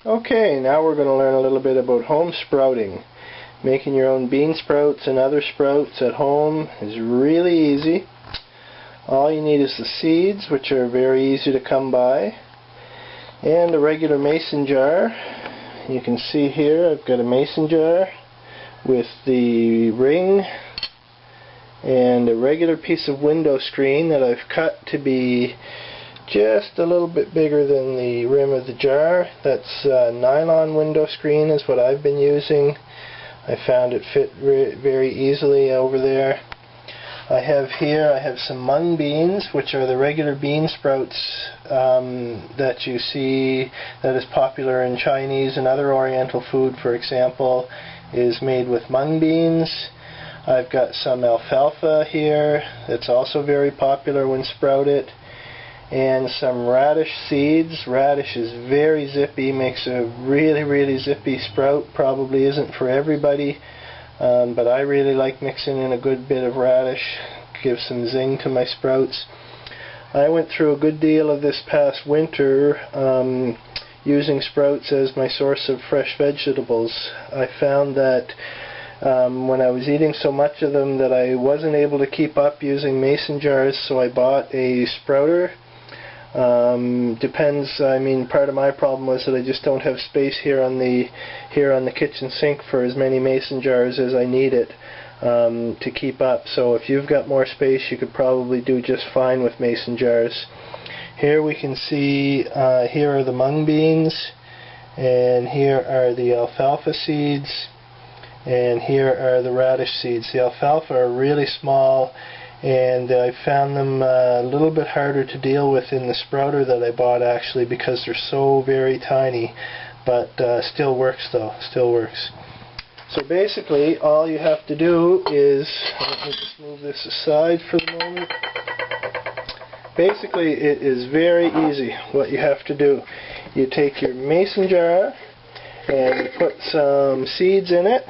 Okay, now we're going to learn a little bit about home sprouting. Making your own bean sprouts and other sprouts at home is really easy. All you need is the seeds, which are very easy to come by, and a regular mason jar. You can see here I've got a mason jar with the ring and a regular piece of window screen that I've cut to be just a little bit bigger than the rim of the jar. That's nylon window screen is what I've been using. I found it fit very easily over there. I have some mung beans, which are the regular bean sprouts that you see that is popular in Chinese and other Oriental food, for example, is made with mung beans. I've got some alfalfa here that's also very popular when sprouted, and some radish seeds. Radish is very zippy, makes a really zippy sprout. Probably isn't for everybody, but I really like mixing in a good bit of radish. Gives some zing to my sprouts. I went through a good deal of this past winter using sprouts as my source of fresh vegetables. I found that when I was eating so much of them that I wasn't able to keep up using mason jars, so I bought a sprouter. Depends. I mean, part of my problem was that I just don't have space here on the kitchen sink for as many mason jars as I needed to keep up. So if you've got more space, you could probably do just fine with mason jars. Here we can see here are the mung beans, and here are the alfalfa seeds, and here are the radish seeds. The alfalfa are really small, and I found them a little bit harder to deal with in the sprouter that I bought, actually, because they're so very tiny, but still works though, still works. So basically all you have to do is, let me just move this aside for the moment. Basically it is very easy what you have to do. You take your mason jar and you put some seeds in it.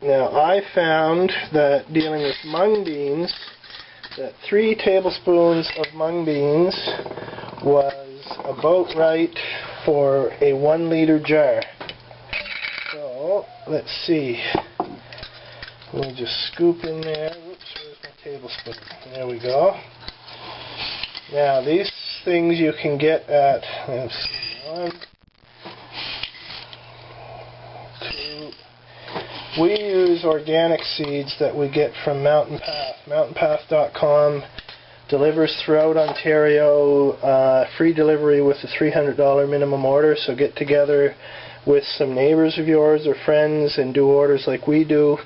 Now I found that dealing with mung beans, that 3 tablespoons of mung beans was about right for a 1 liter jar. So let's see. We'll just scoop in there. Whoops, where's my tablespoon? There we go. Now these things you can get at, let's see, 1, 2. We use organic seeds that we get from Mountain Path. MountainPath.com delivers throughout Ontario, free delivery with a $300 minimum order, so get together with some neighbors of yours or friends and do orders like we do.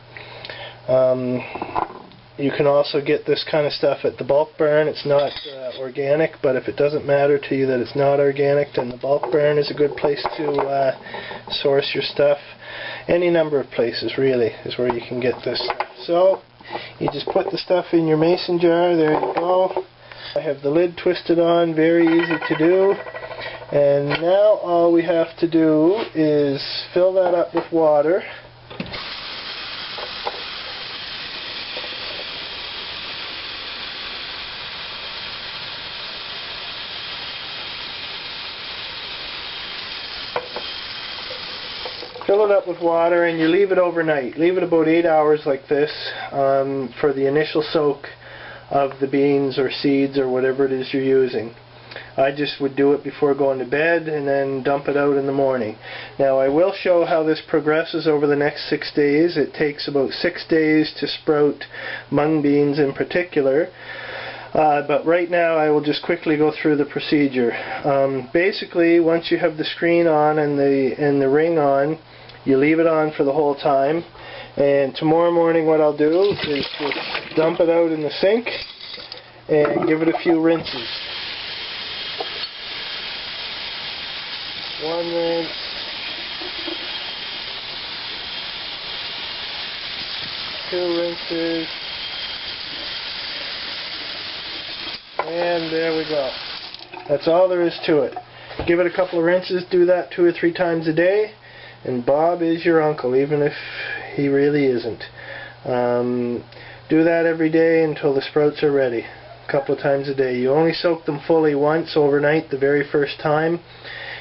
You can also get this kind of stuff at the Bulk Barn. It's not organic, but if it doesn't matter to you that it's not organic, then the Bulk Barn is a good place to source your stuff. Any number of places, really, is where you can get this stuff. So, you just put the stuff in your mason jar. There you go. I have the lid twisted on, very easy to do. And now all we have to do is fill that up with water. Fill it up with water and you leave it overnight. Leave it about 8 hours like this for the initial soak of the beans or seeds or whatever it is you're using. I just would do it before going to bed and then dump it out in the morning. Now I will show how this progresses over the next 6 days. It takes about 6 days to sprout mung beans in particular. But right now I will just quickly go through the procedure. Basically, once you have the screen on and the ring on, you leave it on for the whole time. And tomorrow morning what I'll do is just dump it out in the sink and give it a few rinses. 1 rinse, 2 rinses, and there we go. That's all there is to it. Give it a couple of rinses, do that 2 or 3 times a day, and Bob is your uncle, even if he really isn't. Do that every day until the sprouts are ready. a couple of times a day. You only soak them fully once overnight the very first time,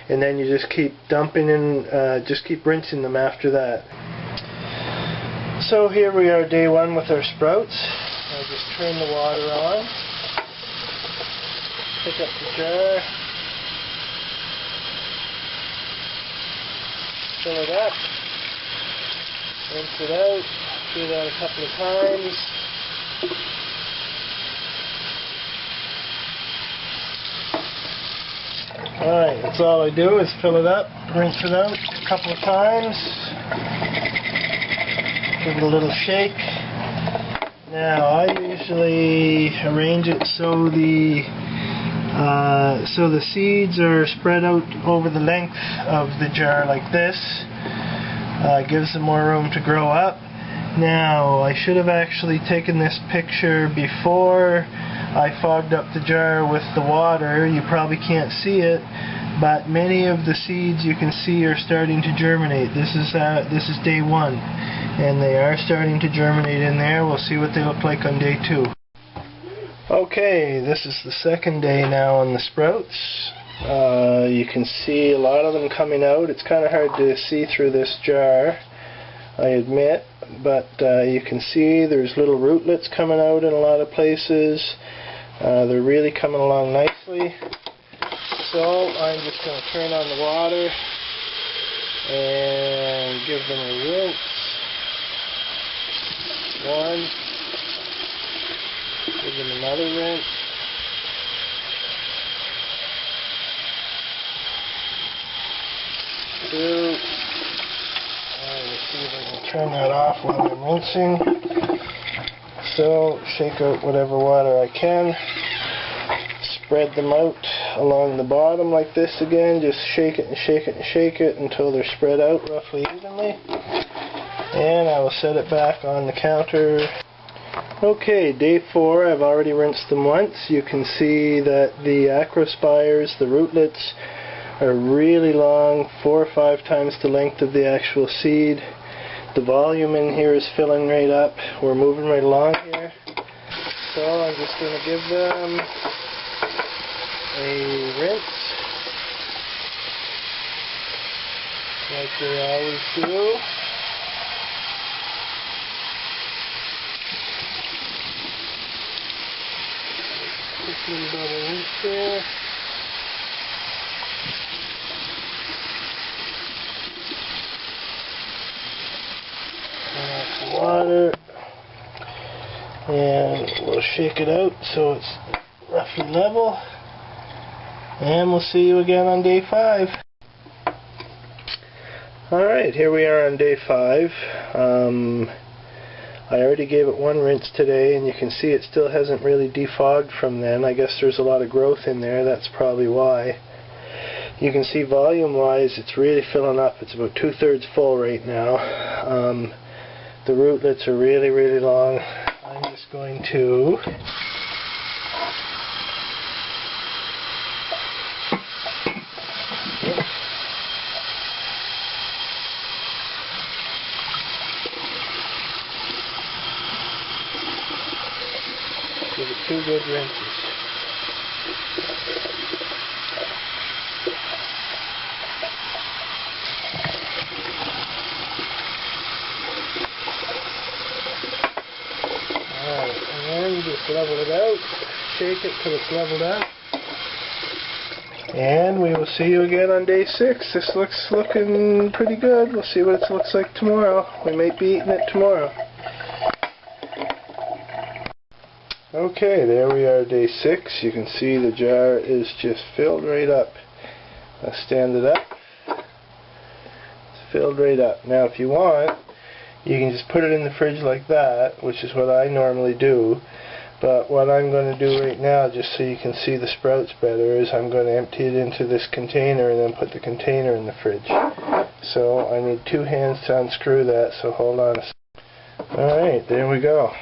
and then you just keep dumping and just keep rinsing them after that. So here we are, day one with our sprouts. I'll just turn the water on, pick up the jar, fill it up, rinse it out, do that a couple of times. Alright, that's all I do is fill it up, rinse it out a couple of times, give it a little shake. Now I usually arrange it so the seeds are spread out over the length of the jar like this. Gives them more room to grow up. Now I should have actually taken this picture before I fogged up the jar with the water. You probably can't see it, but many of the seeds you can see are starting to germinate. This is day one, and they are starting to germinate in there. We'll see what they look like on day two. Okay, this is the second day now on the sprouts. You can see a lot of them coming out. It's kind of hard to see through this jar, I admit, but you can see there's little rootlets coming out in a lot of places. They're really coming along nicely. So I'm just going to turn on the water and give them a rinse. One. Give them another rinse. Two. Let's see if I can turn that off while I'm rinsing. So, shake out whatever water I can. Spread them out along the bottom like this again. Just shake it and shake it and shake it until they're spread out roughly evenly. And I will set it back on the counter. Okay, day 4, I've already rinsed them once. You can see that the acrospires, the rootlets, are really long, 4 or 5 times the length of the actual seed. The volume in here is filling right up. We're moving right along here. So I'm just going to give them a rinse, like they always do. Quick little double rinse there. Water, and we'll shake it out so it's roughly level, and we'll see you again on day 5. Alright, here we are on day 5. I already gave it one rinse today, and you can see it still hasn't really defogged from then. I guess there's a lot of growth in there, that's probably why. You can see volume wise it's really filling up. It's about 2/3 full right now. The rootlets are really, really long. I'm just going to give it 2 good rinses. Just level it out, shake it till it's leveled out, and we will see you again on day 6. This looking pretty good. We'll see what it looks like tomorrow. We might be eating it tomorrow. Okay, there we are, day 6. You can see the jar is just filled right up. I'll stand it up. It's filled right up. Now if you want, you can just put it in the fridge like that, which is what I normally do. But what I'm going to do right now, just so you can see the sprouts better, is I'm going to empty it into this container and then put the container in the fridge. So I need 2 hands to unscrew that, so hold on a second. Alright, there we go.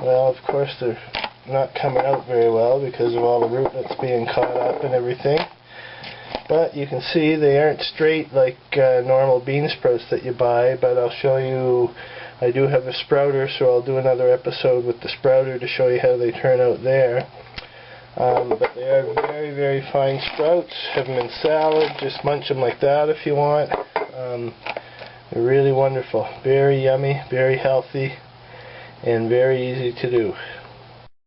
Well, of course they're not coming out very well because of all the rootlets being caught up and everything. But you can see they aren't straight like normal bean sprouts that you buy, but I'll show you I do have a sprouter, so I'll do another episode with the sprouter to show you how they turn out there. But they are very, very fine sprouts. Have them in salad, just munch them like that if you want. They're really wonderful. Very yummy, very healthy, and very easy to do.